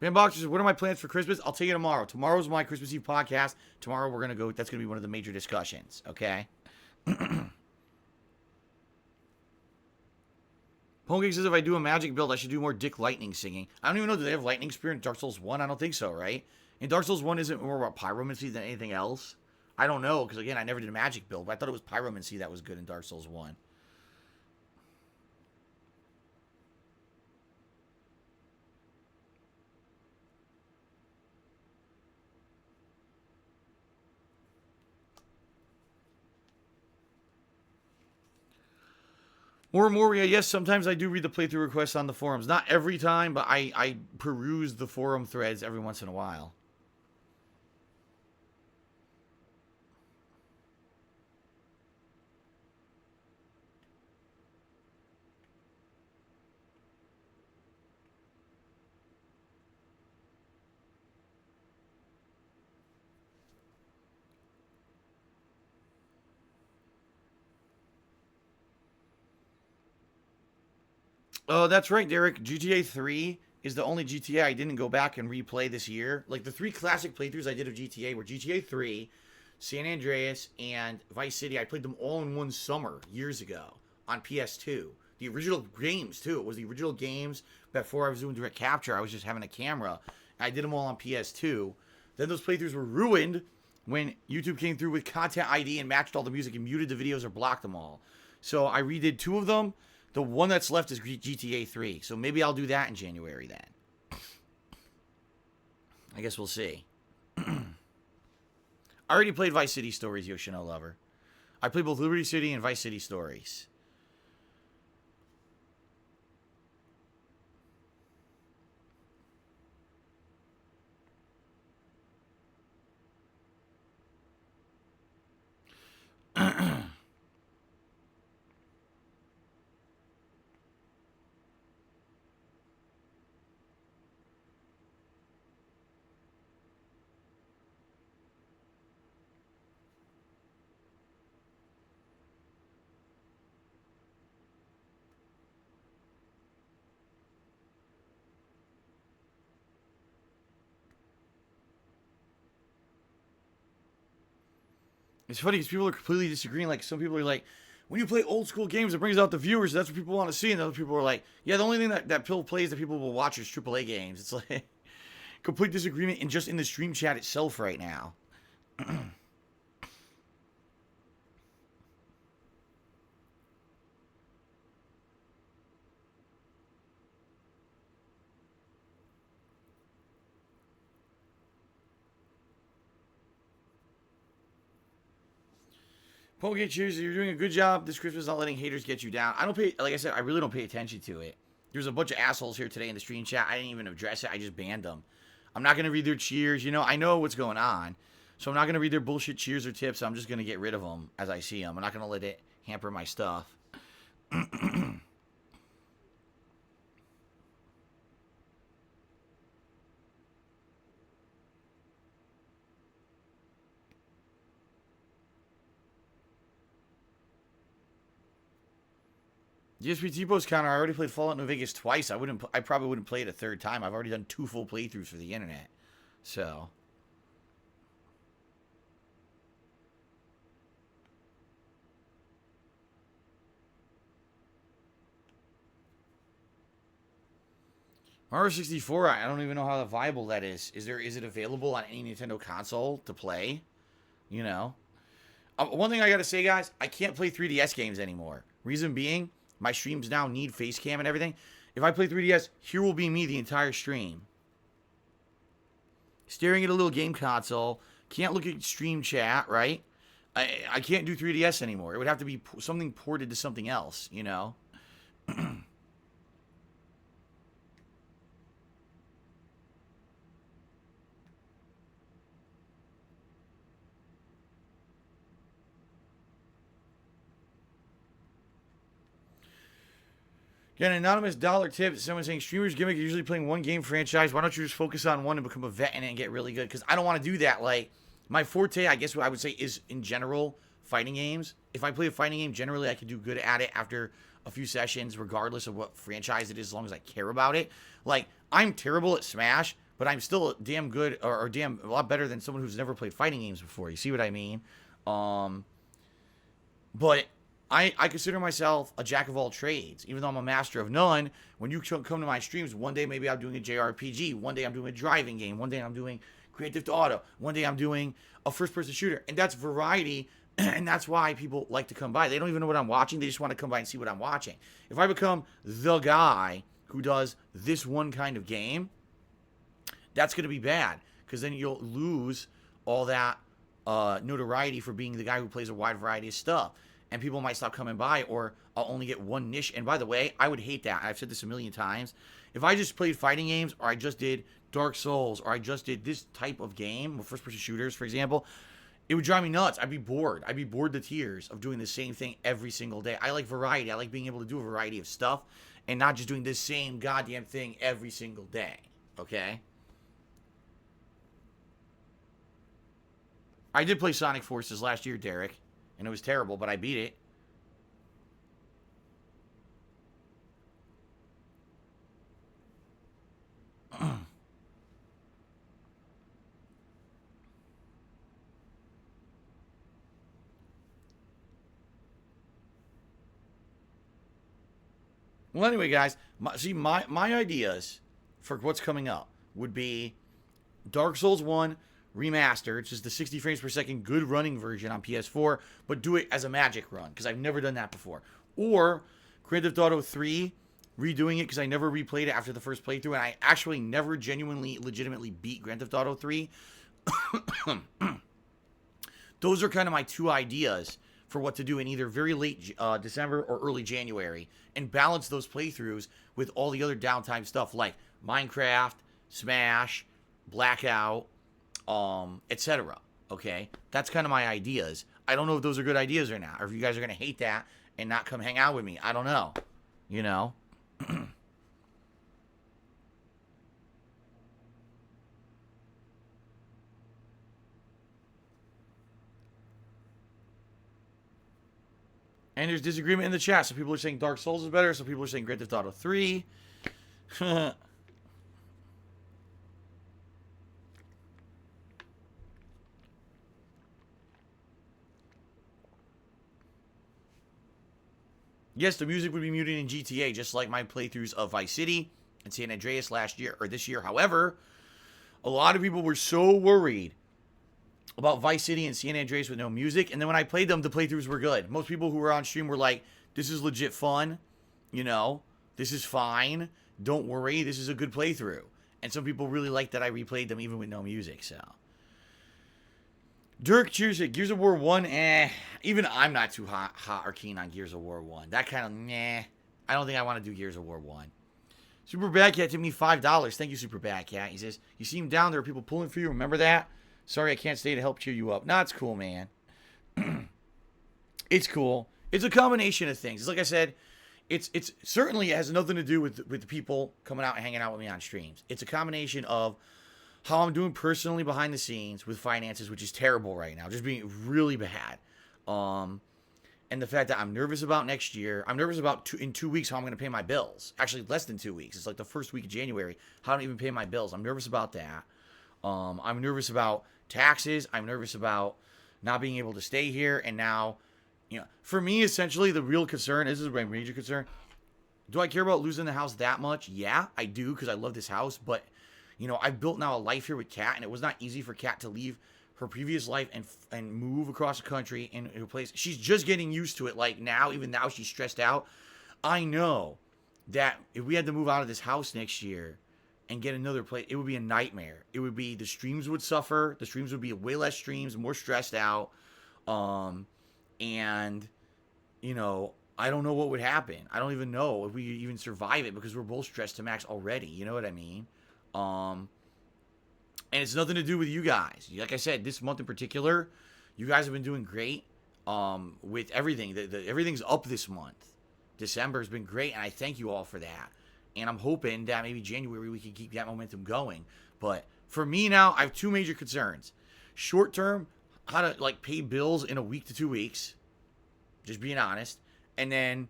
Banbox says, what are my plans for Christmas? I'll tell you tomorrow. Tomorrow's my Christmas Eve podcast. Tomorrow we're going to go, that's going to be one of the major discussions, okay? Pongig says if I do a magic build, I should do more Dick Lightning singing. I don't even know, do they have Lightning Spear in Dark Souls 1? I don't think so, right? In Dark Souls 1, isn't more about pyromancy than anything else? I don't know, because again, I never did a magic build, but I thought it was pyromancy that was good in Dark Souls 1. More Moria, yes, sometimes I do read the playthrough requests on the forums. Not every time, but I peruse the forum threads every once in a while. Oh, that's right, Derek. GTA 3 is the only GTA I didn't go back and replay this year. Like, the 3 classic playthroughs I did of GTA were GTA 3, San Andreas, and Vice City. I played them all in one summer years ago on PS2. The original games, too. It was the original games before I was doing direct capture. I was just having a camera. I did them all on PS2. Then those playthroughs were ruined when YouTube came through with Content ID and matched all the music and muted the videos or blocked them all. So I redid 2 of them. The one that's left is GTA 3. So maybe I'll do that in January then. I guess we'll see. I already played Vice City Stories, Yoshino Lover. I played both Liberty City and Vice City Stories. It's funny because people are completely disagreeing. Like, some people are like, when you play old school games, it brings out the viewers. That's what people want to see. And other people are like, yeah, the only thing that Pill plays that people will watch is AAA games. It's like complete disagreement in the stream chat itself right now. Pokegate cheers, you're doing a good job. This Christmas not letting haters get you down. I don't pay, like I said, I really don't pay attention to it. There's a bunch of assholes here today in the stream chat. I didn't even address it. I just banned them. I'm not going to read their cheers. You know, I know what's going on. So I'm not going to read their bullshit cheers or tips. I'm just going to get rid of them as I see them. I'm not going to let it hamper my stuff. DSP T-Post counter. I already played Fallout New Vegas twice. I probably wouldn't play it a third time. I've already done 2 full playthroughs for the internet. So Mario 64, I don't even know how viable that is. Is it available on any Nintendo console to play? You know? One thing I gotta say, guys, I can't play 3DS games anymore. Reason being, my streams now need face cam and everything. If I play 3DS, here will be me the entire stream. Staring at a little game console. Can't look at stream chat, right? I can't do 3DS anymore. It would have to be something ported to something else, you know? Get an anonymous dollar tip. Someone saying streamers gimmick are usually playing one game franchise. Why don't you just focus on one and become a vet in it and get really good? Because I don't want to do that. Like, my forte, I guess what I would say is, in general, fighting games. If I play a fighting game, generally I can do good at it after a few sessions, regardless of what franchise it is, as long as I care about it. Like, I'm terrible at Smash, but I'm still damn good, or damn a lot better than someone who's never played fighting games before. You see what I mean? But I consider myself a jack of all trades, even though I'm a master of none. When you come to my streams, one day maybe I'm doing a JRPG, one day I'm doing a driving game, one day I'm doing Grand Theft Auto, one day I'm doing a first-person shooter, and that's variety, and that's why people like to come by. They don't even know what I'm watching, they just want to come by and see what I'm watching. If I become the guy who does this one kind of game, that's going to be bad, because then you'll lose all that notoriety for being the guy who plays a wide variety of stuff. And people might stop coming by, or I'll only get one niche. And by the way, I would hate that. I've said this a million times. If I just played fighting games, or I just did Dark Souls, or I just did this type of game, with first-person shooters, for example, it would drive me nuts. I'd be bored. I'd be bored to tears of doing the same thing every single day. I like variety. I like being able to do a variety of stuff, and not just doing this same goddamn thing every single day. Okay? I did play Sonic Forces last year, Derek. And it was terrible, but I beat it. Well, anyway, guys, my ideas for what's coming up would be Dark Souls 1 remastered, which is the 60 frames per second good running version on PS4, but do it as a magic run, because I've never done that before. Or Grand Theft Auto 3, redoing it, because I never replayed it after the first playthrough, and I actually never legitimately beat Grand Theft Auto 3. Those are kind of my 2 ideas for what to do in either very late December or early January, and balance those playthroughs with all the other downtime stuff like Minecraft, Smash, Blackout, etc. Okay? That's kind of my ideas. I don't know if those are good ideas or not, or if you guys are going to hate that and not come hang out with me. I don't know. You know? And there's disagreement in the chat. Some people are saying Dark Souls is better. Some people are saying Grand Theft Auto 3. Yes, the music would be muted in GTA, just like my playthroughs of Vice City and San Andreas last year, or this year. However, a lot of people were so worried about Vice City and San Andreas with no music, and then when I played them, the playthroughs were good. Most people who were on stream were like, this is legit fun, you know, this is fine, don't worry, this is a good playthrough. And some people really liked that I replayed them even with no music, so. Dirk cheers it. Gears of War 1, even I'm not too hot or keen on Gears of War 1. That kind of, I don't think I want to do Gears of War 1. Super Bad Cat tipped me $5. Thank you, Super Bad Cat. He says, you seem down, there are people pulling for you, remember that? Sorry I can't stay to help cheer you up. Nah, it's cool, man. It's cool. It's a combination of things. It's like I said, it's certainly has nothing to do with the people coming out and hanging out with me on streams. It's a combination of how I'm doing personally behind the scenes with finances, which is terrible right now, just being really bad. And the fact that I'm nervous about next year. I'm nervous about in 2 weeks how I'm going to pay my bills. Actually, less than 2 weeks. It's like the first week of January. How do I even pay my bills? I'm nervous about that. I'm nervous about taxes. I'm nervous about not being able to stay here. And now, you know, for me, essentially, the real concern, this is my major concern. Do I care about losing the house that much? Yeah, I do, because I love this house. But, you know, I've built now a life here with Kat, and it was not easy for Kat to leave her previous life and move across the country in a place. She's just getting used to it. Like now, even now, she's stressed out. I know that if we had to move out of this house next year and get another place, it would be a nightmare. It would be, the streams would suffer. The streams would be way less streams, more stressed out. And, you know, I don't know what would happen. I don't even know if we even survive it because we're both stressed to max already. You know what I mean? And it's nothing to do with you guys. Like I said, this month in particular, you guys have been doing great with everything. Everything's up this month. December has been great, and I thank you all for that. And I'm hoping that maybe January we can keep that momentum going. But for me now, I have two major concerns. Short term, how to like pay bills in a week to 2 weeks. Just being honest. And then,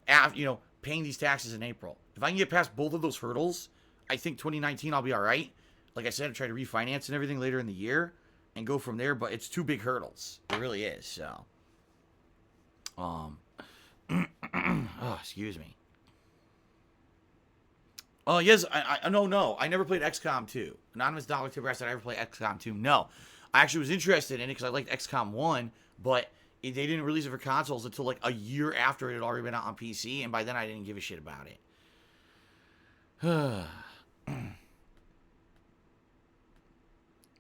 after, you know, paying these taxes in April. If I can get past both of those hurdles, I think 2019 I'll be all right. Like I said, I'll try to refinance and everything later in the year and go from there. But it's two big hurdles. It really is. So, oh, excuse me. Oh, yes, no, I never played XCOM 2. Anonymous Dollar Tipper asked, did I ever play XCOM 2? No. I actually was interested in it because I liked XCOM 1, but they didn't release it for consoles until like a year after it had already been out on PC, and by then I didn't give a shit about it.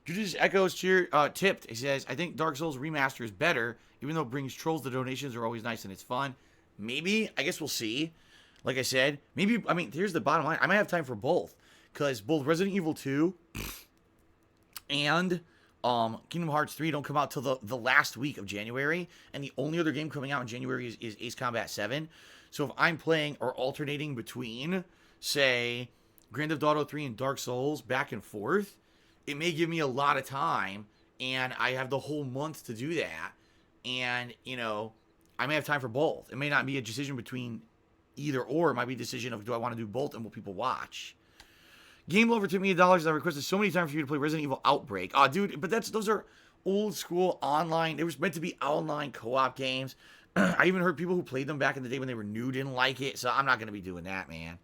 Judas Echoes tipped. He says, I think Dark Souls Remaster is better, even though it brings trolls. The donations are always nice and it's fun. Maybe. I guess we'll see. Like I said, maybe, I mean, here's the bottom line. I might have time for both. Because both Resident Evil 2 and Kingdom Hearts 3 don't come out till the last week of January. And the only other game coming out in January is Ace Combat 7. So if I'm playing or alternating between, say, Grand Theft Auto 3 and Dark Souls back and forth, it may give me a lot of time. And I have the whole month to do that. And, you know, I may have time for both. It may not be a decision between either or. It might be a decision of, do I want to do both and will people watch? Game Lover took me $1. I requested so many times for you to play Resident Evil Outbreak. Oh, dude, but those are old school online. They were meant to be online co-op games. I even heard people who played them back in the day when they were new didn't like it. So I'm not going to be doing that, man.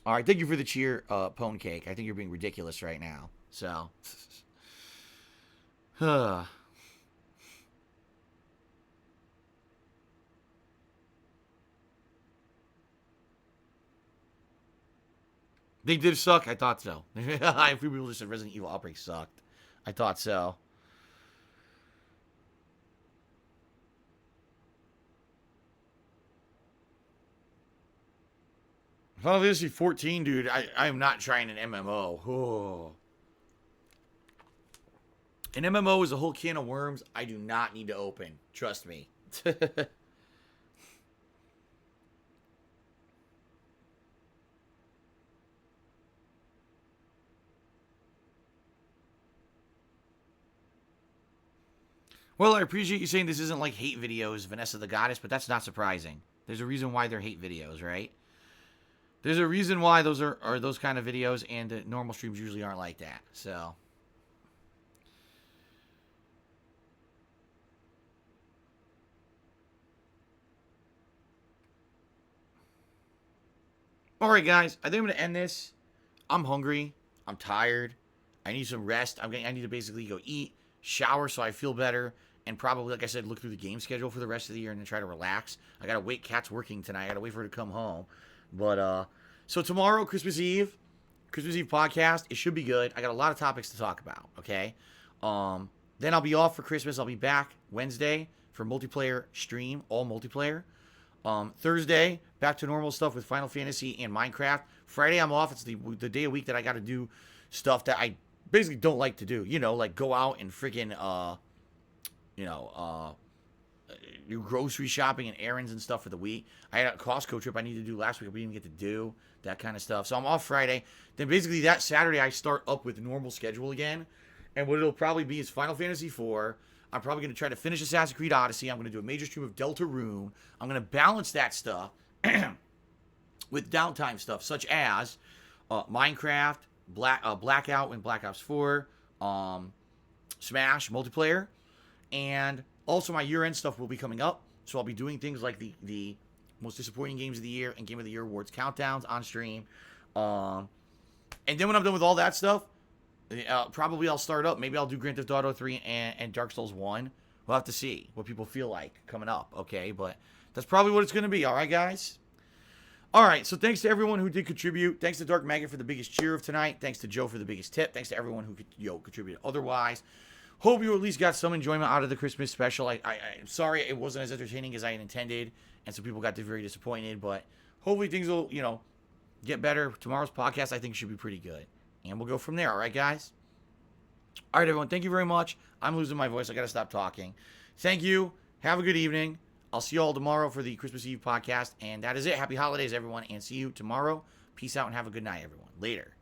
All right, thank you for the cheer, Pone Cake. I think you're being ridiculous right now. So, they did suck. I thought so. A few people just said Resident Evil Outbreak sucked. I thought so. Final Fantasy 14, dude. I am not trying an MMO. Oh. An MMO is a whole can of worms I do not need to open. Trust me. Well, I appreciate you saying this isn't like hate videos, Vanessa the Goddess, but that's not surprising. There's a reason why they're hate videos, right? There's a reason why those are those kind of videos, and normal streams usually aren't like that. So, All right, guys. I think I'm going to end this. I'm hungry. I'm tired. I need some rest. I need to basically go eat, shower so I feel better, and probably, like I said, look through the game schedule for the rest of the year and then try to relax. I got to wait. Kat's working tonight. I got to wait for her to come home. But, so tomorrow, Christmas Eve podcast. It should be good. I got a lot of topics to talk about, okay? Then I'll be off for Christmas. I'll be back Wednesday for multiplayer stream, all multiplayer. Thursday, back to normal stuff with Final Fantasy and Minecraft. Friday, I'm off. It's the day of week that I got to do stuff that I basically don't like to do. You know, like go out and freaking, do grocery shopping and errands and stuff for the week. I had a Costco trip I needed to do last week. We didn't get to do that kind of stuff. So I'm off Friday. Then basically that Saturday, I start up with normal schedule again. And what it'll probably be is Final Fantasy IV. I'm probably going to try to finish Assassin's Creed Odyssey. I'm going to do a major stream of Deltarune. I'm going to balance that stuff with downtime stuff, such as Minecraft, Blackout and Black Ops 4, Smash multiplayer, and also my year-end stuff will be coming up. So I'll be doing things like the most disappointing games of the year and Game of the Year awards countdowns on stream. And then when I'm done with all that stuff, probably I'll start up. Maybe I'll do Grand Theft Auto 3 and Dark Souls 1. We'll have to see what people feel like coming up, okay? But that's probably what it's going to be, all right, guys? All right, so thanks to everyone who did contribute. Thanks to Dark Maggot for the biggest cheer of tonight. Thanks to Joe for the biggest tip. Thanks to everyone who contributed otherwise. Hope you at least got some enjoyment out of the Christmas special. I'm sorry it wasn't as entertaining as I had intended, and some people got very disappointed, but hopefully things will, get better. Tomorrow's podcast, I think, should be pretty good. And we'll go from there. All right, guys? All right, everyone. Thank you very much. I'm losing my voice. I got to stop talking. Thank you. Have a good evening. I'll see you all tomorrow for the Christmas Eve podcast. And that is it. Happy holidays, everyone. And see you tomorrow. Peace out and have a good night, everyone. Later.